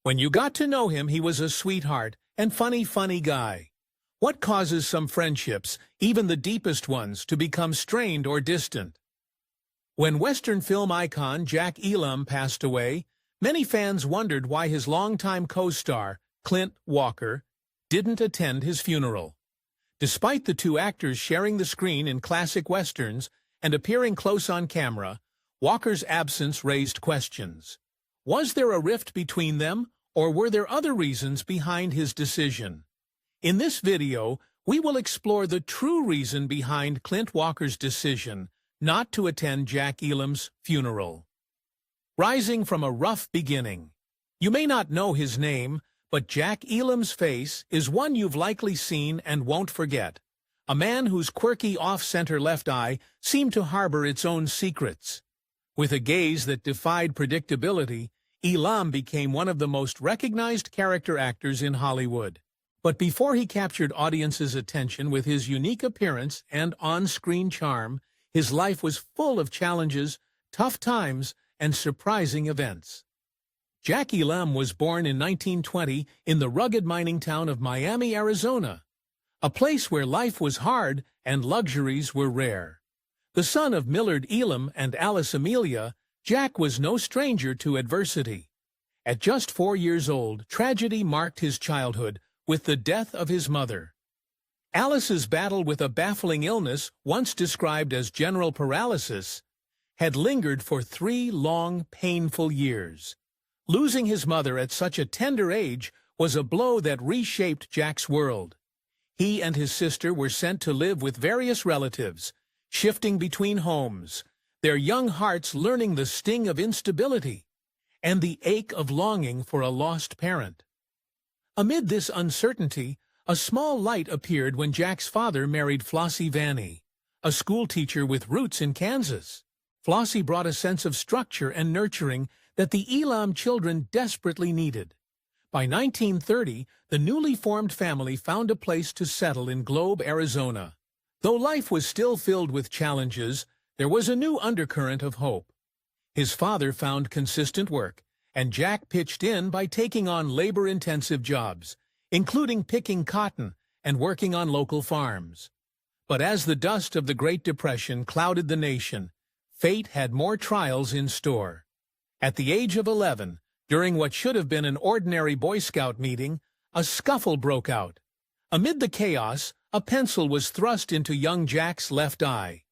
When you got to know him, he was a sweetheart and funny guy. What causes some friendships, even the deepest ones, to become strained or distant? When Western film icon Jack Elam passed away, many fans wondered why his longtime co-star, Clint Walker, didn't attend his funeral. Despite the two actors sharing the screen in classic westerns and appearing close on camera, Walker's absence raised questions. Was there a rift between them, or were there other reasons behind his decision? In this video, we will explore the true reason behind Clint Walker's decision not to attend Jack Elam's funeral. Rising from a rough beginning. You may not know his name, but Jack Elam's face is one you've likely seen and won't forget. A man whose quirky off-center left eye seemed to harbor its own secrets. With a gaze that defied predictability, Elam became one of the most recognized character actors in Hollywood. But before he captured audiences' attention with his unique appearance and on-screen charm, his life was full of challenges, tough times, and surprising events. Jack Elam was born in 1920 in the rugged mining town of Miami, Arizona, a place where life was hard and luxuries were rare. The son of Millard Elam and Alice Amelia, Jack was no stranger to adversity. At just 4 years old, tragedy marked his childhood with the death of his mother. Alice's battle with a baffling illness, once described as general paralysis, had lingered for 3 long, painful years. Losing his mother at such a tender age was a blow that reshaped Jack's world. He and his sister were sent to live with various relatives, shifting between homes, their young hearts learning the sting of instability and the ache of longing for a lost parent. Amid this uncertainty, a small light appeared when Jack's father married Flossie Vanny, a schoolteacher with roots in Kansas. Flossie brought a sense of structure and nurturing that the Elam children desperately needed. By 1930, the newly formed family found a place to settle in Globe, Arizona. Though life was still filled with challenges, there was a new undercurrent of hope. His father found consistent work, and Jack pitched in by taking on labor-intensive jobs, including picking cotton and working on local farms. But as the dust of the Great Depression clouded the nation, fate had more trials in store. At the age of 11, during what should have been an ordinary Boy Scout meeting, a scuffle broke out. Amid the chaos, a pencil was thrust into young Jack's left eye.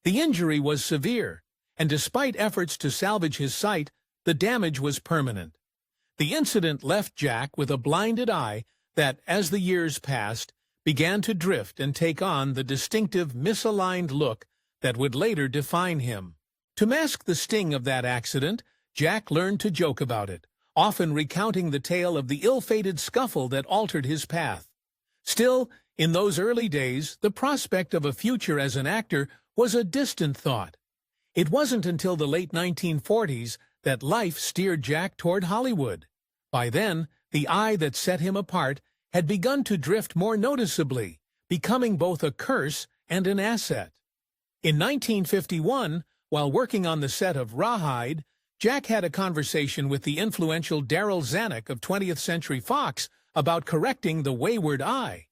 The injury was severe, and despite efforts to salvage his sight, the damage was permanent. The incident left Jack with a blinded eye that, as the years passed, began to drift and take on the distinctive misaligned look that would later define him. To mask the sting of that accident, Jack learned to joke about it, often recounting the tale of the ill-fated scuffle that altered his path. Still, in those early days, the prospect of a future as an actor was a distant thought. It wasn't until the late 1940s that life steered Jack toward Hollywood. By then, the eye that set him apart had begun to drift more noticeably, becoming both a curse and an asset. In 1951, while working on the set of Rawhide, Jack had a conversation with the influential Darryl Zanuck of 20th Century Fox about correcting the wayward eye.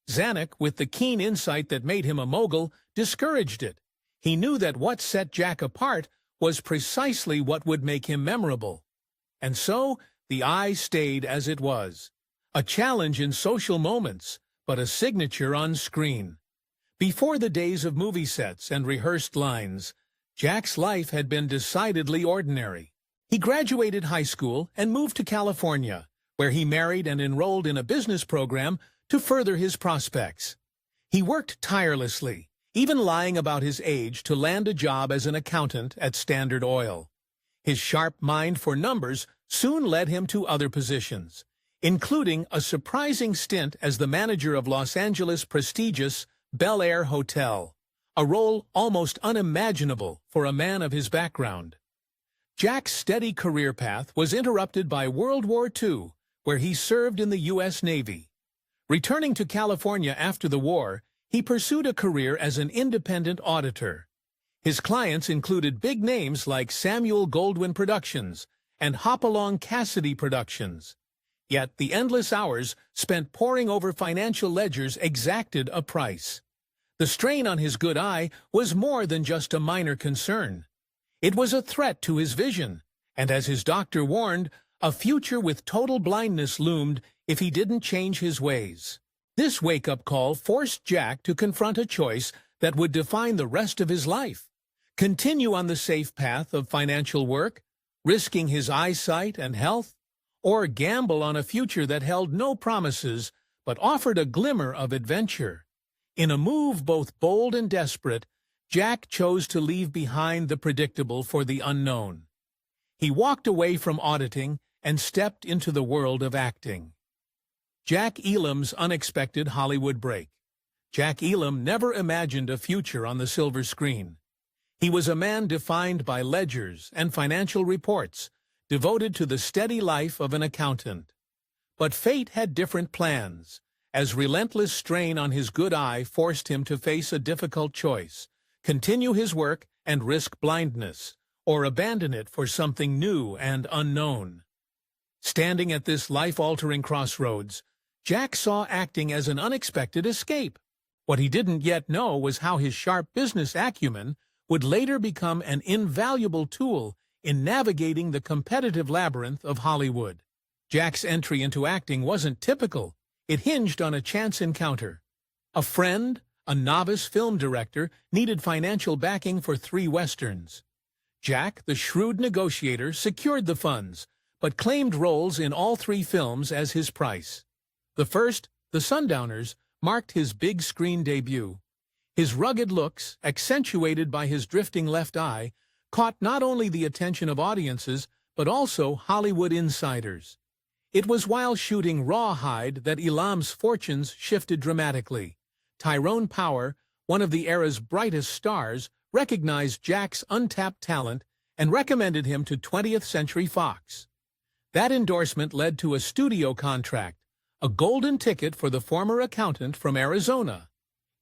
Zanuck, with the keen insight that made him a mogul, discouraged it. He knew that what set Jack apart was precisely what would make him memorable. And so, the eye stayed as it was. A challenge in social moments, but a signature on screen. Before the days of movie sets and rehearsed lines, Jack's life had been decidedly ordinary. He graduated high school and moved to California, where he married and enrolled in a business program to further his prospects. He worked tirelessly, even lying about his age to land a job as an accountant at Standard Oil. His sharp mind for numbers soon led him to other positions, including a surprising stint as the manager of Los Angeles' prestigious Bel Air Hotel, a role almost unimaginable for a man of his background. Jack's steady career path was interrupted by World War II, where he served in the U.S. Navy. Returning to California after the war, he pursued a career as an independent auditor. His clients included big names like Samuel Goldwyn Productions and Hopalong Cassidy Productions. Yet the endless hours spent poring over financial ledgers exacted a price. The strain on his good eye was more than just a minor concern. It was a threat to his vision, and as his doctor warned, a future with total blindness loomed if he didn't change his ways. This wake-up call forced Jack to confront a choice that would define the rest of his life. Continue on the safe path of financial work, risking his eyesight and health, or gamble on a future that held no promises but offered a glimmer of adventure. In a move both bold and desperate, Jack chose to leave behind the predictable for the unknown. He walked away from auditing and stepped into the world of acting. Jack Elam's unexpected Hollywood break. Jack Elam never imagined a future on the silver screen. He was a man defined by ledgers and financial reports, devoted to the steady life of an accountant. But fate had different plans, as relentless strain on his good eye forced him to face a difficult choice: continue his work and risk blindness, or abandon it for something new and unknown. Standing at this life-altering crossroads, Jack saw acting as an unexpected escape. What he didn't yet know was how his sharp business acumen would later become an invaluable tool in navigating the competitive labyrinth of Hollywood. Jack's entry into acting wasn't typical. It hinged on a chance encounter. A friend, a novice film director, needed financial backing for 3 westerns. Jack, the shrewd negotiator, secured the funds, but claimed roles in all 3 films as his price. The first, The Sundowners, marked his big-screen debut. His rugged looks, accentuated by his drifting left eye, caught not only the attention of audiences, but also Hollywood insiders. It was while shooting Rawhide that Elam's fortunes shifted dramatically. Tyrone Power, one of the era's brightest stars, recognized Jack's untapped talent and recommended him to 20th Century Fox. That endorsement led to a studio contract, a golden ticket for the former accountant from Arizona.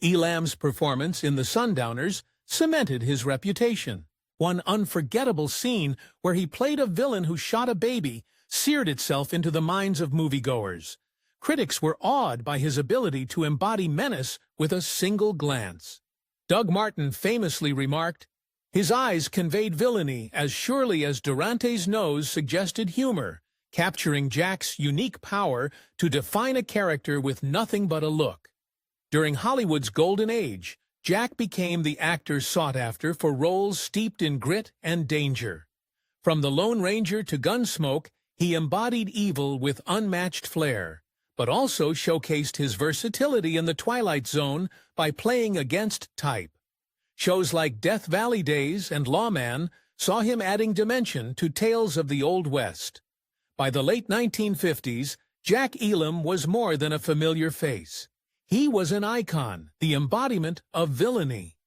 Elam's performance in The Sundowners cemented his reputation. One unforgettable scene where he played a villain who shot a baby seared itself into the minds of moviegoers. Critics were awed by his ability to embody menace with a single glance. Doug Martin famously remarked, "His eyes conveyed villainy as surely as Durante's nose suggested humor, capturing Jack's unique power to define a character with nothing but a look." During Hollywood's golden age, Jack became the actor sought after for roles steeped in grit and danger. From the Lone Ranger to Gunsmoke, he embodied evil with unmatched flair, but also showcased his versatility in The Twilight Zone by playing against type. Shows like Death Valley Days and Lawman saw him adding dimension to tales of the Old West. By the late 1950s, Jack Elam was more than a familiar face. He was an icon, the embodiment of villainy.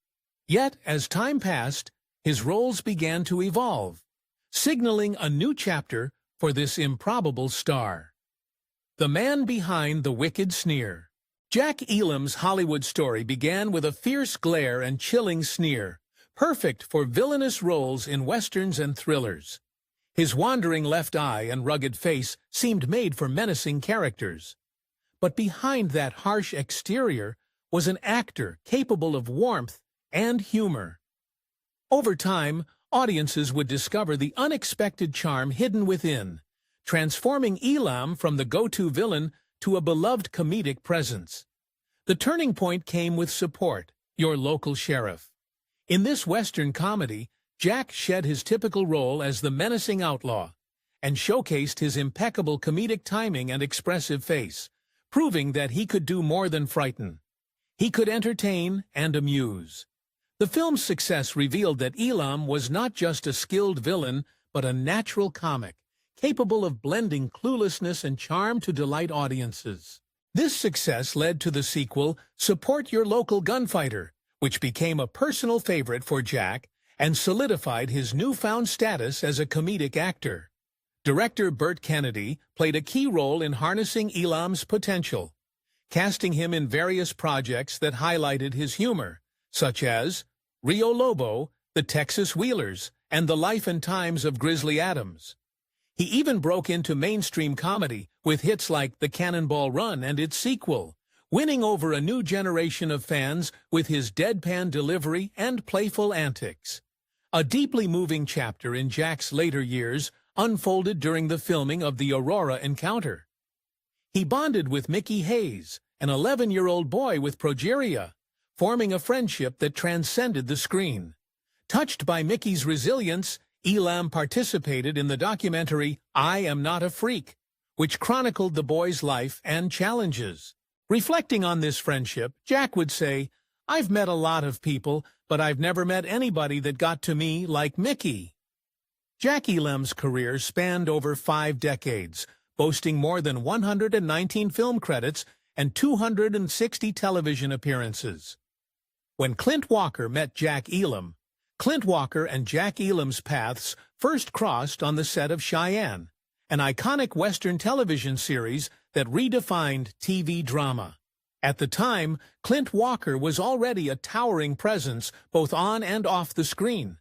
Yet, as time passed, his roles began to evolve, signaling a new chapter for this improbable star. The man behind the wicked sneer. Jack Elam's Hollywood story began with a fierce glare and chilling sneer, perfect for villainous roles in westerns and thrillers. His wandering left eye and rugged face seemed made for menacing characters. But behind that harsh exterior was an actor capable of warmth and humor. Over time, audiences would discover the unexpected charm hidden within, transforming Elam from the go-to villain to a beloved comedic presence. The turning point came with Support, Your Local Sheriff. In this Western comedy, Jack shed his typical role as the menacing outlaw and showcased his impeccable comedic timing and expressive face, proving that he could do more than frighten. He could entertain and amuse. The film's success revealed that Elam was not just a skilled villain, but a natural comic, capable of blending cluelessness and charm to delight audiences. This success led to the sequel, Support Your Local Gunfighter, which became a personal favorite for Jack and solidified his newfound status as a comedic actor. Director Burt Kennedy played a key role in harnessing Elam's potential, casting him in various projects that highlighted his humor, such as Rio Lobo, The Texas Wheelers, and The Life and Times of Grizzly Adams. He even broke into mainstream comedy with hits like The Cannonball Run and its sequel, winning over a new generation of fans with his deadpan delivery and playful antics. A deeply moving chapter in Jack's later years unfolded during the filming of the Aurora encounter. He bonded with Mickey Hayes, an 11-year-old boy with progeria, forming a friendship that transcended the screen. Touched by Mickey's resilience, Elam participated in the documentary I Am Not a Freak, which chronicled the boy's life and challenges. Reflecting on this friendship, Jack would say, "I've met a lot of people, but I've never met anybody that got to me like Mickey." Jack Elam's career spanned over 5 decades, boasting more than 119 film credits and 260 television appearances. When Clint Walker met Jack Elam, Clint Walker and Jack Elam's paths first crossed on the set of Cheyenne, an iconic Western television series that redefined TV drama. At the time, Clint Walker was already a towering presence both on and off the screen,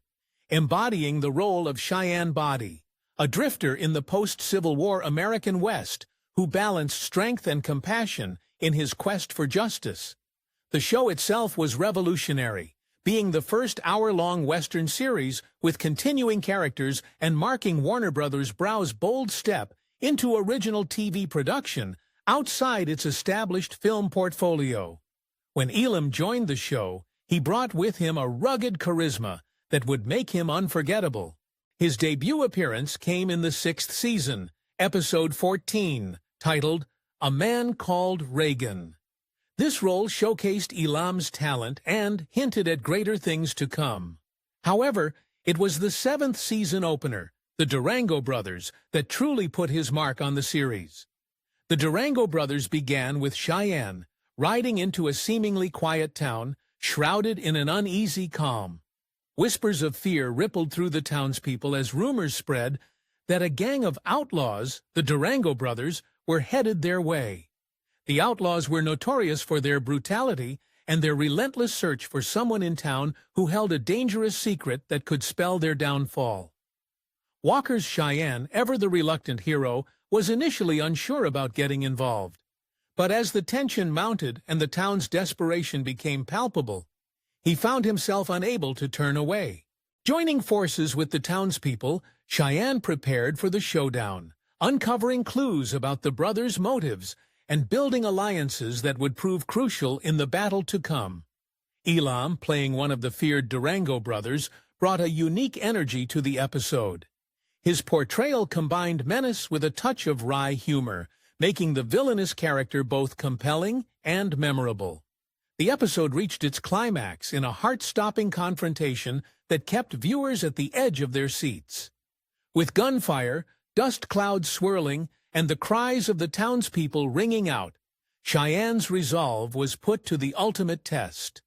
embodying the role of Cheyenne Body, a drifter in the post-Civil War American West who balanced strength and compassion in his quest for justice. The show itself was revolutionary, being the first hour-long Western series with continuing characters and marking Warner Bros. Brow's bold step into original TV production outside its established film portfolio. When Elam joined the show, he brought with him a rugged charisma that would make him unforgettable. His debut appearance came in the 6th season, episode 14, titled A Man Called Reagan. This role showcased Elam's talent and hinted at greater things to come. However, it was the 7th season opener, the Durango Brothers, that truly put his mark on the series. The Durango Brothers began with Cheyenne, riding into a seemingly quiet town, shrouded in an uneasy calm. Whispers of fear rippled through the townspeople as rumors spread that a gang of outlaws, the Durango Brothers, were headed their way. The outlaws were notorious for their brutality and their relentless search for someone in town who held a dangerous secret that could spell their downfall. Walker's Cheyenne, ever the reluctant hero, was initially unsure about getting involved. But as the tension mounted and the town's desperation became palpable, he found himself unable to turn away. Joining forces with the townspeople, Cheyenne prepared for the showdown, uncovering clues about the brothers' motives and building alliances that would prove crucial in the battle to come. Elam, playing one of the feared Durango brothers, brought a unique energy to the episode. His portrayal combined menace with a touch of wry humor, making the villainous character both compelling and memorable. The episode reached its climax in a heart-stopping confrontation that kept viewers at the edge of their seats. With gunfire, dust clouds swirling, and the cries of the townspeople ringing out, Cheyenne's resolve was put to the ultimate test.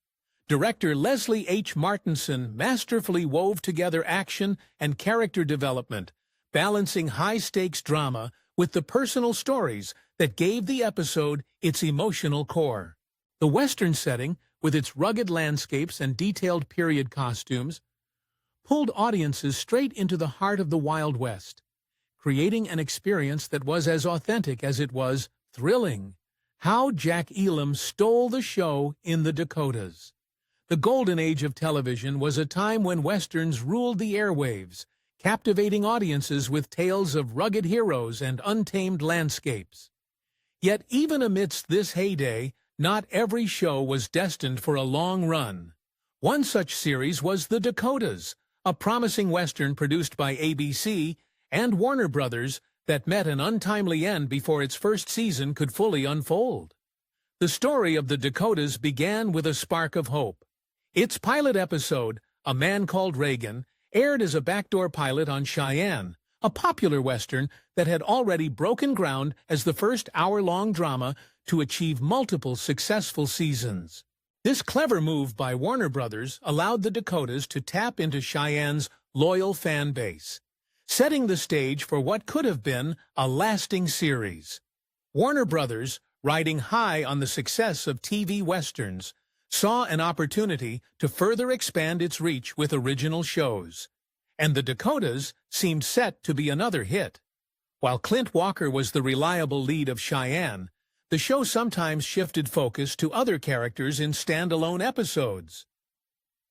Director Leslie H. Martinson masterfully wove together action and character development, balancing high-stakes drama with the personal stories that gave the episode its emotional core. The Western setting, with its rugged landscapes and detailed period costumes, pulled audiences straight into the heart of the Wild West, creating an experience that was as authentic as it was thrilling. How Jack Elam stole the show in the Dakotas. The golden age of television was a time when Westerns ruled the airwaves, captivating audiences with tales of rugged heroes and untamed landscapes. Yet even amidst this heyday, not every show was destined for a long run. One such series was The Dakotas, a promising Western produced by ABC and Warner Brothers that met an untimely end before its first season could fully unfold. The story of the Dakotas began with a spark of hope. Its pilot episode, A Man Called Reagan, aired as a backdoor pilot on Cheyenne, a popular Western that had already broken ground as the first hour-long drama to achieve multiple successful seasons. This clever move by Warner Brothers allowed the Dakotas to tap into Cheyenne's loyal fan base, setting the stage for what could have been a lasting series. Warner Brothers, riding high on the success of TV Westerns, saw an opportunity to further expand its reach with original shows, and The Dakotas seemed set to be another hit. While Clint Walker was the reliable lead of Cheyenne, the show sometimes shifted focus to other characters in standalone episodes.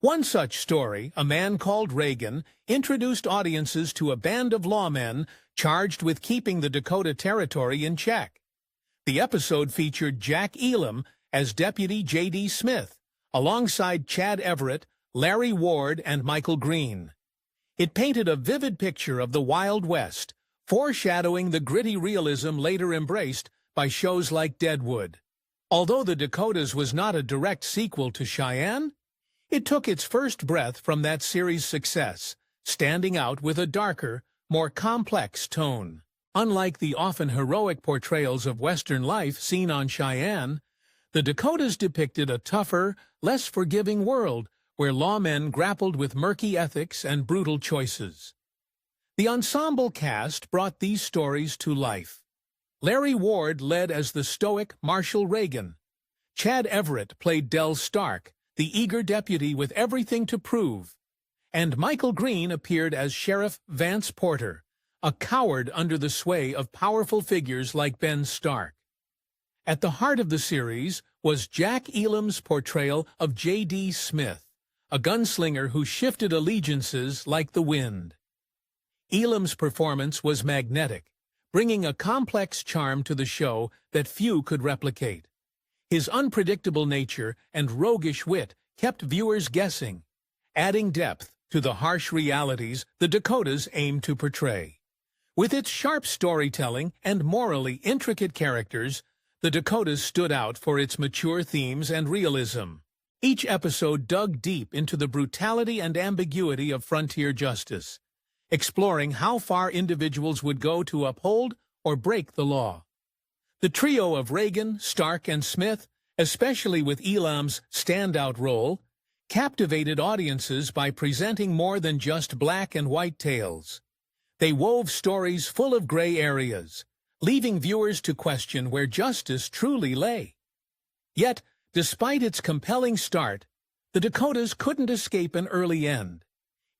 One such story, A Man Called Reagan, introduced audiences to a band of lawmen charged with keeping the Dakota Territory in check. The episode featured Jack Elam as Deputy J.D. Smith, alongside Chad Everett, Larry Ward, and Michael Green. It painted a vivid picture of the Wild West, foreshadowing the gritty realism later embraced by shows like Deadwood. Although The Dakotas was not a direct sequel to Cheyenne, it took its first breath from that series' success, standing out with a darker, more complex tone. Unlike the often heroic portrayals of Western life seen on Cheyenne, The Dakotas depicted a tougher, less forgiving world where lawmen grappled with murky ethics and brutal choices. The ensemble cast brought these stories to life. Larry Ward led as the stoic Marshal Reagan. Chad Everett played Del Stark, the eager deputy with everything to prove. And Michael Green appeared as Sheriff Vance Porter, a coward under the sway of powerful figures like Ben Stark. At the heart of the series was Jack Elam's portrayal of J.D. Smith, a gunslinger who shifted allegiances like the wind. Elam's performance was magnetic, bringing a complex charm to the show that few could replicate. His unpredictable nature and roguish wit kept viewers guessing, adding depth to the harsh realities the Dakotas aimed to portray. With its sharp storytelling and morally intricate characters, The Dakotas stood out for its mature themes and realism. Each episode dug deep into the brutality and ambiguity of frontier justice, exploring how far individuals would go to uphold or break the law. The trio of Reagan, Stark, and Smith, especially with Elam's standout role, captivated audiences by presenting more than just black and white tales. They wove stories full of gray areas, leaving viewers to question where justice truly lay. Yet, despite its compelling start, The Dakotas couldn't escape an early end.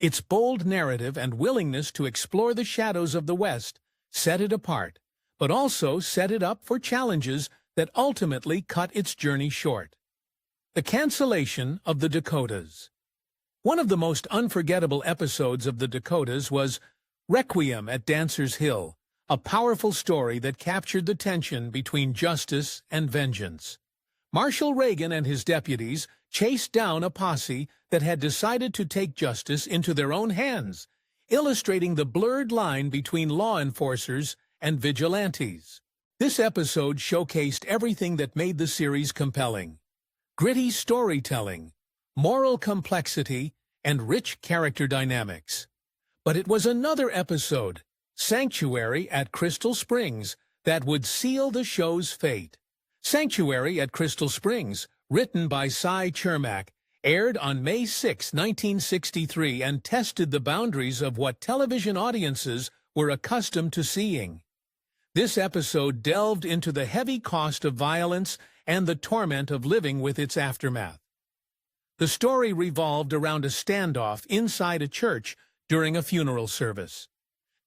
Its bold narrative and willingness to explore the shadows of the West set it apart, but also set it up for challenges that ultimately cut its journey short. The cancellation of The Dakotas. One of the most unforgettable episodes of The Dakotas was Requiem at Dancer's Hill, a powerful story that captured the tension between justice and vengeance. Marshal Reagan and his deputies chased down a posse that had decided to take justice into their own hands, illustrating the blurred line between law enforcers and vigilantes. This episode showcased everything that made the series compelling: gritty storytelling, moral complexity, and rich character dynamics. But it was another episode, Sanctuary at Crystal Springs, that would seal the show's fate. Sanctuary at Crystal Springs, written by Cy Chermak, aired on May 6, 1963 and tested the boundaries of what television audiences were accustomed to seeing. This episode delved into the heavy cost of violence and the torment of living with its aftermath. The story revolved around a standoff inside a church during a funeral service.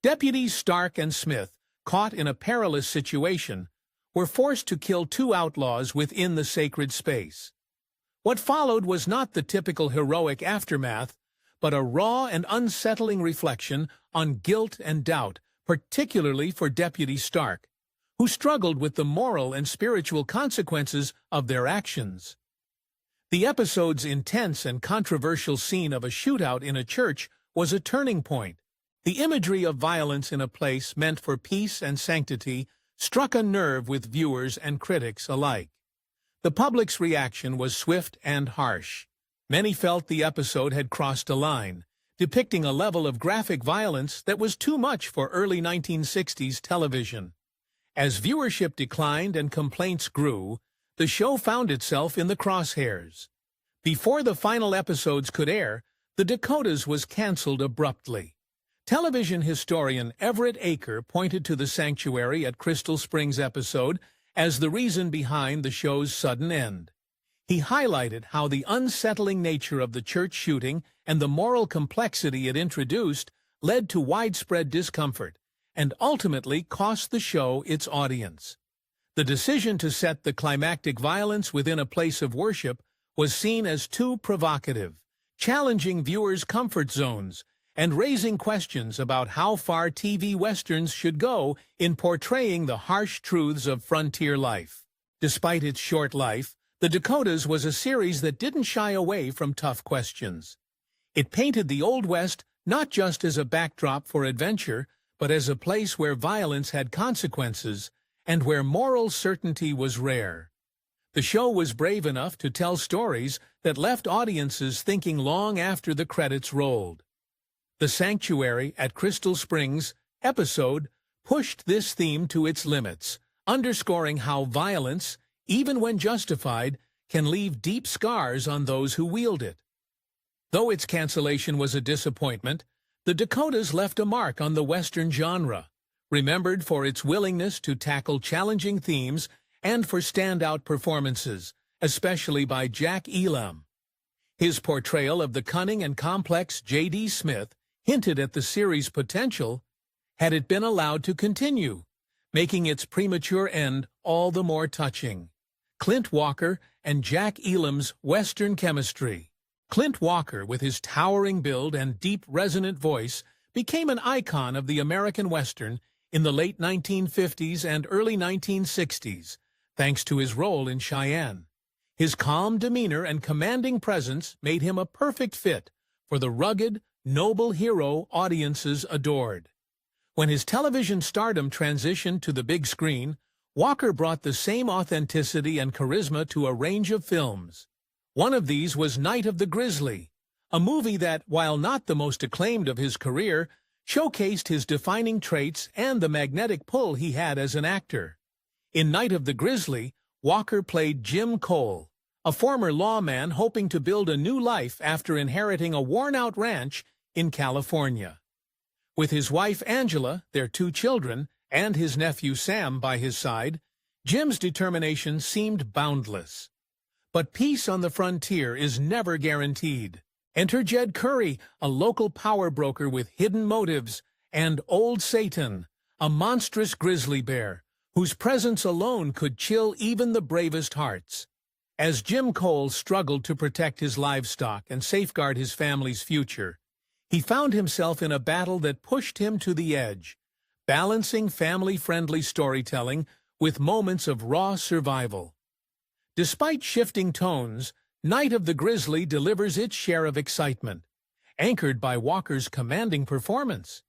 Deputies Stark and Smith, caught in a perilous situation, were forced to kill two outlaws within the sacred space. What followed was not the typical heroic aftermath, but a raw and unsettling reflection on guilt and doubt, particularly for Deputy Stark, who struggled with the moral and spiritual consequences of their actions. The episode's intense and controversial scene of a shootout in a church was a turning point. The imagery of violence in a place meant for peace and sanctity struck a nerve with viewers and critics alike. The public's reaction was swift and harsh. Many felt the episode had crossed a line, depicting a level of graphic violence that was too much for early 1960s television. As viewership declined and complaints grew, the show found itself in the crosshairs. Before the final episodes could air, The Dakotas was canceled abruptly. Television historian Everett Aker pointed to the Sanctuary at Crystal Springs episode as the reason behind the show's sudden end. He highlighted how the unsettling nature of the church shooting and the moral complexity it introduced led to widespread discomfort, and ultimately cost the show its audience. The decision to set the climactic violence within a place of worship was seen as too provocative, challenging viewers' comfort zones and raising questions about how far TV westerns should go in portraying the harsh truths of frontier life. Despite its short life, The Dakotas was a series that didn't shy away from tough questions. It painted the Old West not just as a backdrop for adventure, but as a place where violence had consequences and where moral certainty was rare. The show was brave enough to tell stories that left audiences thinking long after the credits rolled. The Sanctuary at Crystal Springs episode pushed this theme to its limits, underscoring how violence, even when justified, can leave deep scars on those who wield it. Though its cancellation was a disappointment, The Dakotas left a mark on the Western genre, remembered for its willingness to tackle challenging themes and for standout performances, especially by Jack Elam. His portrayal of the cunning and complex J.D. Smith hinted at the series' potential had it been allowed to continue, making its premature end all the more touching. Clint Walker and Jack Elam's Western chemistry. Clint Walker, with his towering build and deep, resonant voice, became an icon of the American Western in the late 1950s and early 1960s, thanks to his role in Cheyenne. His calm demeanor and commanding presence made him a perfect fit for the rugged, noble hero audiences adored. When his television stardom transitioned to the big screen, Walker brought the same authenticity and charisma to a range of films. One of these was Night of the Grizzly, a movie that, while not the most acclaimed of his career, showcased his defining traits and the magnetic pull he had as an actor. In Night of the Grizzly, Walker played Jim Cole, a former lawman hoping to build a new life after inheriting a worn-out ranch in California. With his wife Angela, their 2 children, and his nephew Sam by his side, Jim's determination seemed boundless. But peace on the frontier is never guaranteed. Enter Jed Curry, a local power broker with hidden motives, and Old Satan, a monstrous grizzly bear, whose presence alone could chill even the bravest hearts. As Jim Cole struggled to protect his livestock and safeguard his family's future, he found himself in a battle that pushed him to the edge, balancing family-friendly storytelling with moments of raw survival. Despite shifting tones, Night of the Grizzly delivers its share of excitement, anchored by Walker's commanding performance.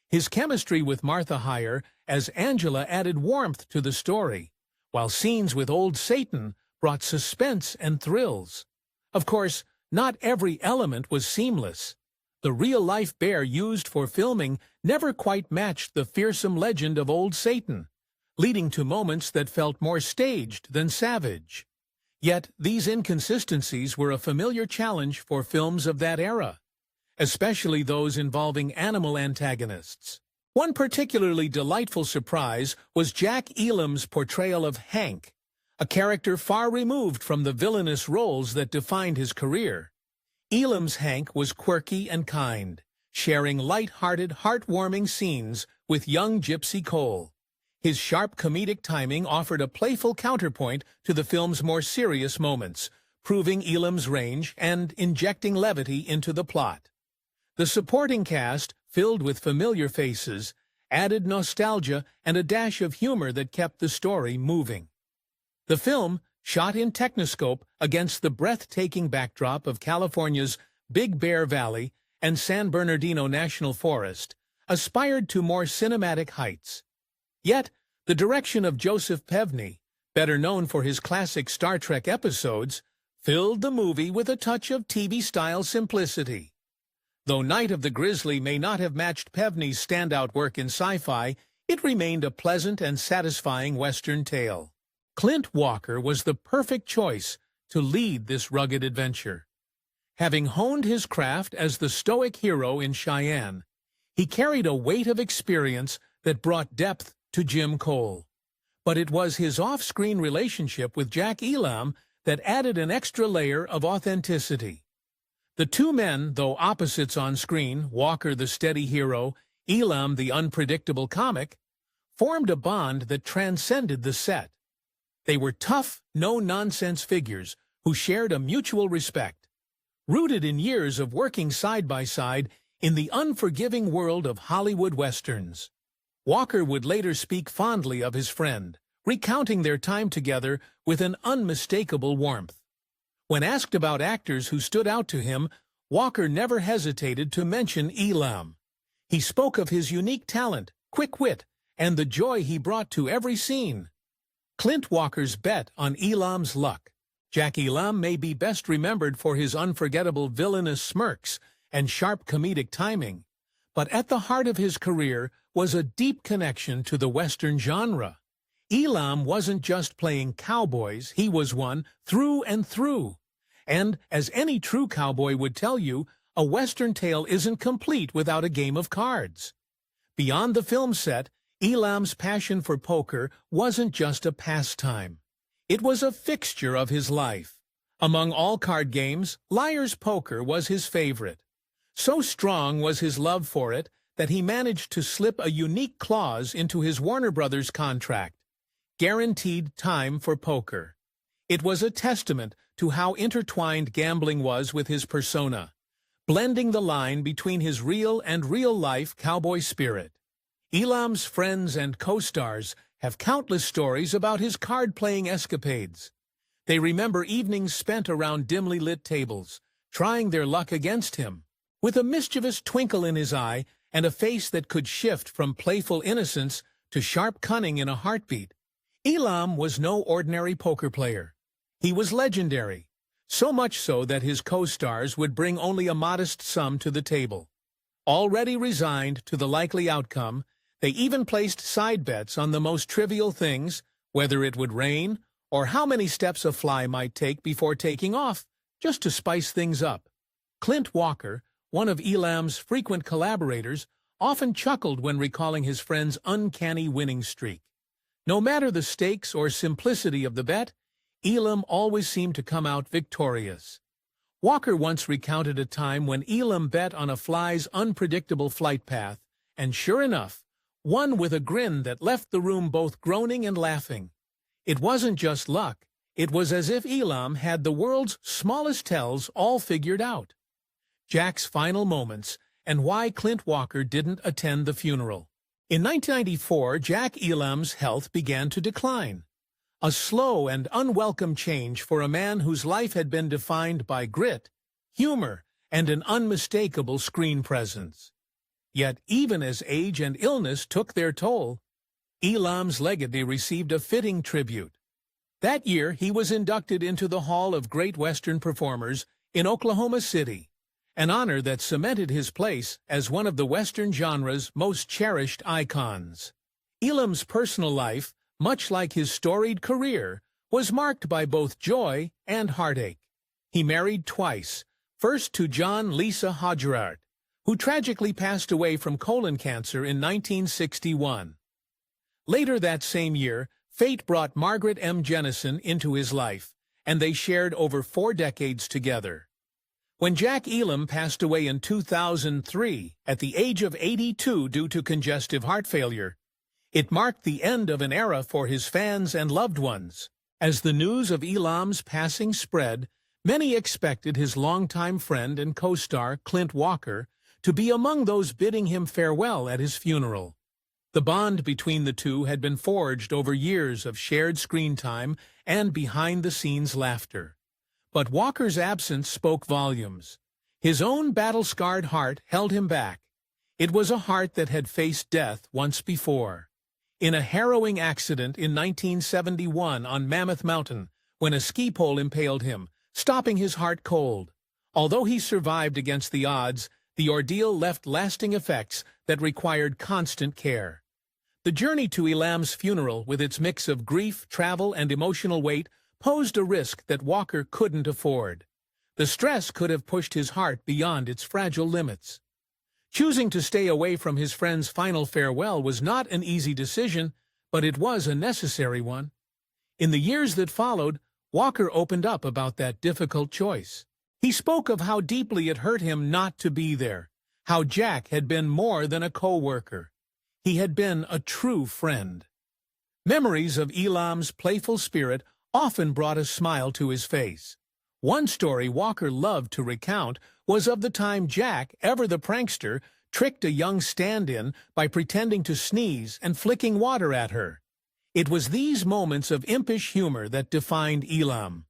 His chemistry with Martha Heyer as Angela added warmth to the story, while scenes with Old Satan brought suspense and thrills. Of course, not every element was seamless. The real-life bear used for filming never quite matched the fearsome legend of Old Satan, leading to moments that felt more staged than savage. Yet these inconsistencies were a familiar challenge for films of that era, especially those involving animal antagonists. One particularly delightful surprise was Jack Elam's portrayal of Hank, a character far removed from the villainous roles that defined his career. Elam's Hank was quirky and kind, sharing light-hearted, heartwarming scenes with young Gypsy Cole. His sharp comedic timing offered a playful counterpoint to the film's more serious moments, proving Elam's range and injecting levity into the plot. The supporting cast, filled with familiar faces, added nostalgia and a dash of humor that kept the story moving. The film, shot in Technoscope against the breathtaking backdrop of California's Big Bear Valley and San Bernardino National Forest, aspired to more cinematic heights. Yet, the direction of Joseph Pevney, better known for his classic Star Trek episodes, filled the movie with a touch of TV-style simplicity. Though Night of the Grizzly may not have matched Pevney's standout work in sci-fi, it remained a pleasant and satisfying Western tale. Clint Walker was the perfect choice to lead this rugged adventure. Having honed his craft as the stoic hero in Cheyenne, he carried a weight of experience that brought depth to Jim Cole. But it was his off-screen relationship with Jack Elam that added an extra layer of authenticity. The 2 men, though opposites on screen, Walker the steady hero, Elam, the unpredictable comic, formed a bond that transcended the set. They were tough, no-nonsense figures who shared a mutual respect, rooted in years of working side by side in the unforgiving world of Hollywood westerns. Walker would later speak fondly of his friend, recounting their time together with an unmistakable warmth. When asked about actors who stood out to him, Walker never hesitated to mention Elam. He spoke of his unique talent, quick wit, and the joy he brought to every scene. Clint Walker's bet on Elam's luck. Jack Elam may be best remembered for his unforgettable villainous smirks and sharp comedic timing, but at the heart of his career was a deep connection to the Western genre. Elam wasn't just playing cowboys, he was one through and through. And, as any true cowboy would tell you, a Western tale isn't complete without a game of cards. Beyond the film set, Elam's passion for poker wasn't just a pastime. It was a fixture of his life. Among all card games, Liar's Poker was his favorite. So strong was his love for it that he managed to slip a unique clause into his Warner Brothers contract: guaranteed time for poker. It was a testament to how intertwined gambling was with his persona, blending the line between his real and real-life cowboy spirit. Elam's friends and co-stars have countless stories about his card-playing escapades. They remember evenings spent around dimly lit tables, trying their luck against him. With a mischievous twinkle in his eye and a face that could shift from playful innocence to sharp cunning in a heartbeat, Elam was no ordinary poker player. He was legendary, so much so that his co-stars would bring only a modest sum to the table. Already resigned to the likely outcome, they even placed side bets on the most trivial things, whether it would rain or how many steps a fly might take before taking off, just to spice things up. Clint Walker, one of Elam's frequent collaborators, often chuckled when recalling his friend's uncanny winning streak. No matter the stakes or simplicity of the bet, Elam always seemed to come out victorious. Walker once recounted a time when Elam bet on a fly's unpredictable flight path, and sure enough, won with a grin that left the room both groaning and laughing. It wasn't just luck, it was as if Elam had the world's smallest tells all figured out. Jack's final moments, and why Clint Walker didn't attend the funeral. In 1994, Jack Elam's health began to decline. A slow and unwelcome change for a man whose life had been defined by grit, humor, and an unmistakable screen presence. Yet even as age and illness took their toll, Elam's legacy received a fitting tribute. That year, he was inducted into the Hall of Great Western Performers in Oklahoma City, an honor that cemented his place as one of the Western genre's most cherished icons. Elam's personal life, much like his storied career, was marked by both joy and heartache. He married twice, first to John Lisa Hodgerart, who tragically passed away from colon cancer in 1961. Later that same year, fate brought Margaret M. Jennison into his life, and they shared over 4 decades together. When Jack Elam passed away in 2003, at the age of 82 due to congestive heart failure, it marked the end of an era for his fans and loved ones. As the news of Elam's passing spread, many expected his longtime friend and co-star Clint Walker to be among those bidding him farewell at his funeral. The bond between the two had been forged over years of shared screen time and behind-the-scenes laughter. But Walker's absence spoke volumes. His own battle-scarred heart held him back. It was a heart that had faced death once before. In a harrowing accident in 1971 on Mammoth Mountain, when a ski pole impaled him, stopping his heart cold. Although he survived against the odds, the ordeal left lasting effects that required constant care. The journey to Elam's funeral, with its mix of grief, travel, and emotional weight, posed a risk that Walker couldn't afford. The stress could have pushed his heart beyond its fragile limits. Choosing to stay away from his friend's final farewell was not an easy decision, but it was a necessary one. In the years that followed, Walker opened up about that difficult choice. He spoke of how deeply it hurt him not to be there, how Jack had been more than a co-worker. He had been a true friend. Memories of Elam's playful spirit often brought a smile to his face. One story Walker loved to recount was of the time Jack, ever the prankster, tricked a young stand-in by pretending to sneeze and flicking water at her. It was these moments of impish humor that defined Elam.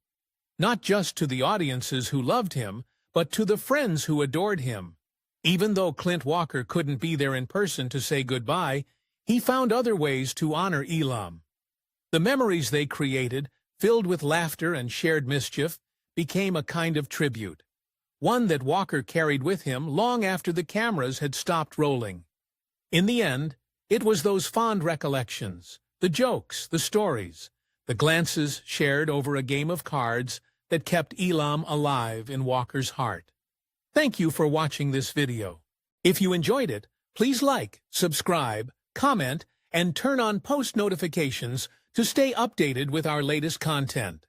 Not just to the audiences who loved him, but to the friends who adored him. Even though Clint Walker couldn't be there in person to say goodbye, he found other ways to honor Elam. The memories they created, filled with laughter and shared mischief, became a kind of tribute, one that Walker carried with him long after the cameras had stopped rolling. In the end, it was those fond recollections, the jokes, the stories, the glances shared over a game of cards that kept Elam alive in Walker's heart. Thank you for watching this video. If you enjoyed it, please like, subscribe, comment, and turn on post notifications to stay updated with our latest content.